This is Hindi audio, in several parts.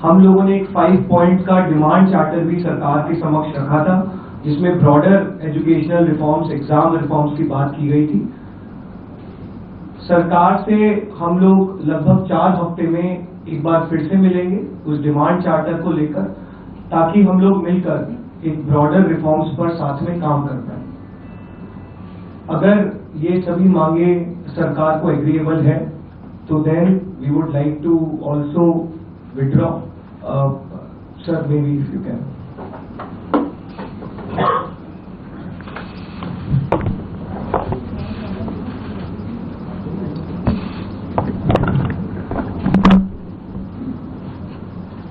हम लोगों ने एक 5 पॉइंट का डिमांड चार्टर भी सरकार के समक्ष रखा था, जिसमें broader educational reforms, exam reforms की बात की गई थी। सरकार से हम लोग लगभग 4 हफ्ते में एक बार फिर से मिलेंगे उस डिमांड चार्टर को लेकर, ताकि हम लोग मिलकर एक ब्रॉडर रिफॉर्म्स पर साथ में काम कर पाए। अगर ये सभी मांगे सरकार को एग्रीएबल है तो then we would like to also withdraw. Sir, maybe if you can.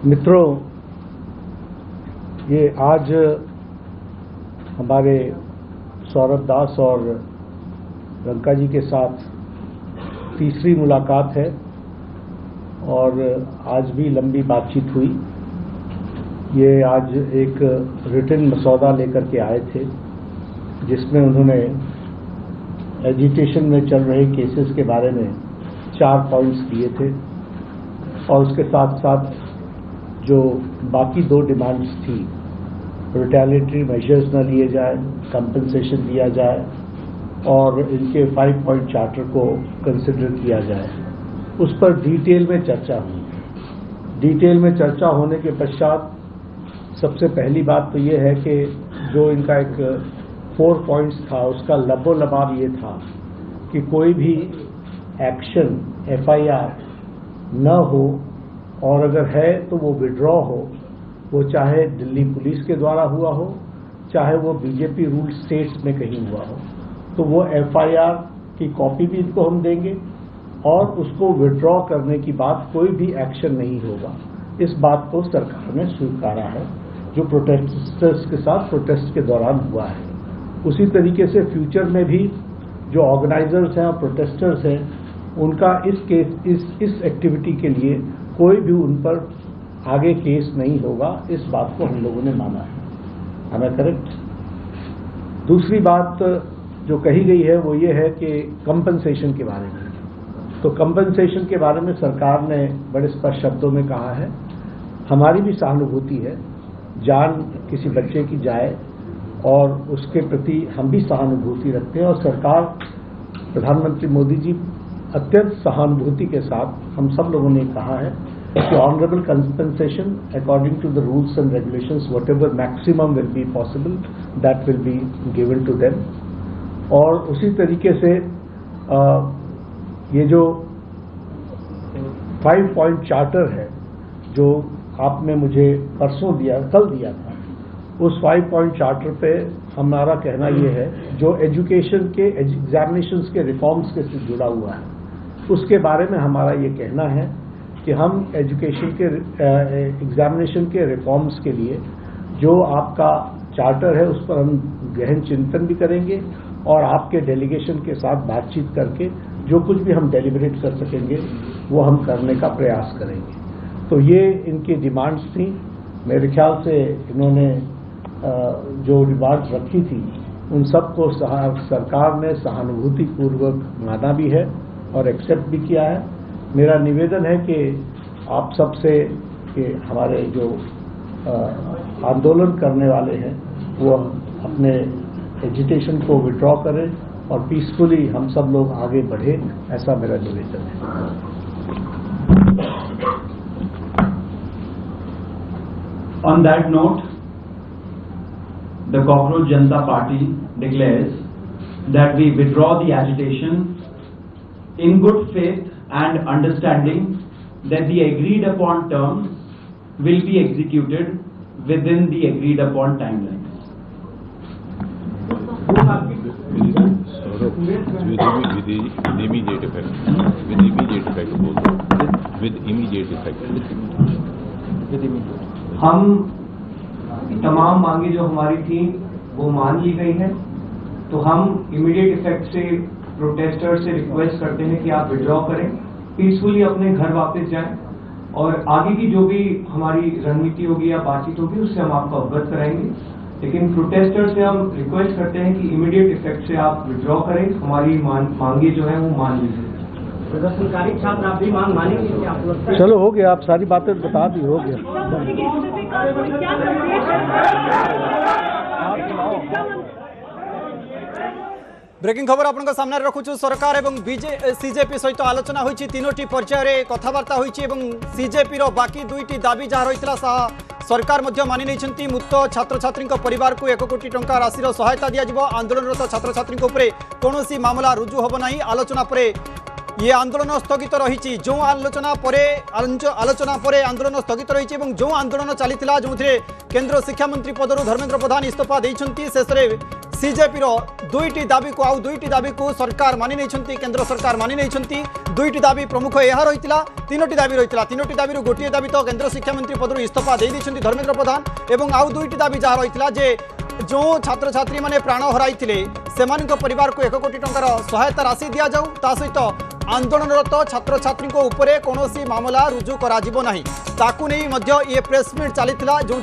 मित्रों, ये आज हमारे सौरभ दास और रंका जी के साथ तीसरी मुलाकात है और आज भी लंबी बातचीत हुई। ये आज एक रिटन मसौदा लेकर के आए थे जिसमें उन्होंने एजिटेशन में चल रहे केसेस के बारे में 4 पॉइंट्स दिए थे और उसके साथ साथ जो बाकी 2 डिमांड्स थी, रिटेलिएटरी मेजर्स न लिए जाए, कंपनसेशन दिया जाए और इनके 5 पॉइंट चार्टर को कंसिडर किया जाए, उस पर डिटेल में चर्चा हुई। डिटेल में चर्चा होने के पश्चात सबसे पहली बात तो ये है कि जो इनका एक 4 पॉइंट्स था उसका लबो लबाब ये था कि कोई भी एक्शन FIR न हो और अगर है तो वो विड्रॉ हो, वो चाहे दिल्ली पुलिस के द्वारा हुआ हो, चाहे वो बीजेपी रूल स्टेट्स में कहीं हुआ हो, तो वो FIR की कॉपी भी इनको हम देंगे और उसको विड्रॉ करने की बात कोई भी एक्शन नहीं होगा। इस बात को सरकार ने स्वीकारा है जो प्रोटेस्टर्स के साथ प्रोटेस्ट के दौरान हुआ है। उसी तरीके से फ्यूचर में भी जो ऑर्गेनाइजर्स हैं और प्रोटेस्टर्स हैं उनका इस एक्टिविटी के लिए कोई भी उन पर आगे केस नहीं होगा, इस बात को हम लोगों ने माना है। Am I correct? दूसरी बात जो कही गई है वो ये है कि कंपनसेशन के बारे में। तो कंपनसेशन के बारे में सरकार ने बड़े स्पष्ट शब्दों में कहा है, हमारी भी सहानुभूति है, जान किसी बच्चे की जाए और उसके प्रति हम भी सहानुभूति रखते हैं और सरकार, प्रधानमंत्री मोदी जी अत्यंत सहानुभूति के साथ हम सब लोगों ने कहा है कि honourable compensation according to the rules and regulations whatever maximum will be possible that will be given to them. और उसी तरीके से ये जो 5 पॉइंट चार्टर है जो आपने मुझे परसों दिया, कल दिया था, उस 5 पॉइंट चार्टर पे हमारा कहना ये है जो एजुकेशन के एग्जामिनेशंस के रिफॉर्म्स के से जुड़ा हुआ है उसके बारे में हमारा ये कहना है कि हम एजुकेशन के एग्जामिनेशन के रिफॉर्म्स के लिए जो आपका चार्टर है उस पर हम गहन चिंतन भी करेंगे और आपके डेलीगेशन के साथ बातचीत करके जो कुछ भी हम डेलिब्रेट कर सकेंगे वो हम करने का प्रयास करेंगे। तो ये इनकी डिमांड्स थी। मेरे ख्याल से इन्होंने जो डिमांड्स रखी थी उन सबको सरकार ने सहानुभूतिपूर्वक माना भी है और एक्सेप्ट भी किया है। मेरा निवेदन है कि आप सबसे कि हमारे जो आंदोलन करने वाले हैं वो अपने एजिटेशन को विड्रॉ करें और पीसफुली हम सब लोग आगे बढ़े, ऐसा मेरा निवेदन है। On that note, the Cockroach Janata Party declares that we withdraw the agitation in good faith and understanding that the agreed upon terms will be executed within the agreed upon timelines. With immediate effect. With immediate effect also. With immediate effect. हम तमाम मांगे जो हमारी थी वो मान ली गई हैं, तो हम इमीडिएट इफेक्ट से प्रोटेस्टर से रिक्वेस्ट करते हैं कि आप विड्रॉ करें, पीसफुली अपने घर वापस जाएं और आगे की जो भी हमारी रणनीति होगी या बातचीत होगी उससे हम आपको अवगत कराएंगे। लेकिन प्रोटेस्टर से हम रिक्वेस्ट करते हैं कि इमीडिएट इफेक्ट से आप विड्रॉ करें, हमारी मांगे जो है वो मान लीजिए। प्रदर्शनकारी छात्र आप भी मांग मानेंगे कि आप लगता है? चलो हो गया, आप सारी बातें बता दी, हो गया। ब्रेकिंग खबर आपन सामने रखुचु। सरकार एवं सीजेपी सहित आलोचना होईची, तीनोटी पर्यायर रे कथबार्ता होईची एवं सीजेपी रो बाकी दुईटी दाबी जहाँ रहितला सरकार मध्य मानि नैछंती। मुक्त छात्र छात्री परिवार को 1 कोटी टंका राशि सहायता दिया जिवो। आंदोलनरत छात्र छात्री उपरे कोनोसी मामला रुजु होब नाही। आलोचना परे ये आंदोलन स्थगित रही। जो आलोचना परे आंदोलन स्थगित रही और जो आंदोलन चली जो केंद्र शिक्षा मंत्री पदर धर्मेंद्र प्रधान इस्तीफा देते शेष में सीजेपी दुईटी दाबी को आउ दुईटी दाबी को सरकार मानि नहीं, केंद्र सरकार मानि नहीं। दुईटी दाबी प्रमुख यह रही। तीनोटी दाबी रही। तीनोटी दाबी गोटे दाबी तो केंद्र शिक्षा मंत्री पदर इस्तीफा देते धर्मेंद्र प्रधान और आउ दुईटी दाबी जहाँ रही जे जो छात्र छात्री मैंने प्राण हराई से परिवार को 1 कोटी टंकार सहायता राशि दि जाऊ। ता सहित आंदोलनरत छात्र छात्री उपरे कौनसी मामला रुजु करा जिवो नाही। ताकू नहीं मध्य ये प्रेस मीट चली जो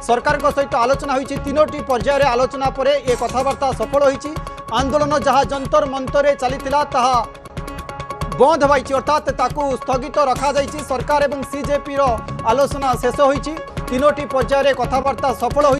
सरकार सहित आलोचना होईची। तीनोटी पर्यायर आलोचना पर ये कथबार्ता सफल होईची। आंदोलन जहाँ जंतर मंतर चली बंद होईची अर्थात ताकू स्थगित रखा जाइछि। सरकार एवं सीजेपी रो आलोचना शेष होईची। तीनोटी पर्यायर कथबार्ता सफल होई।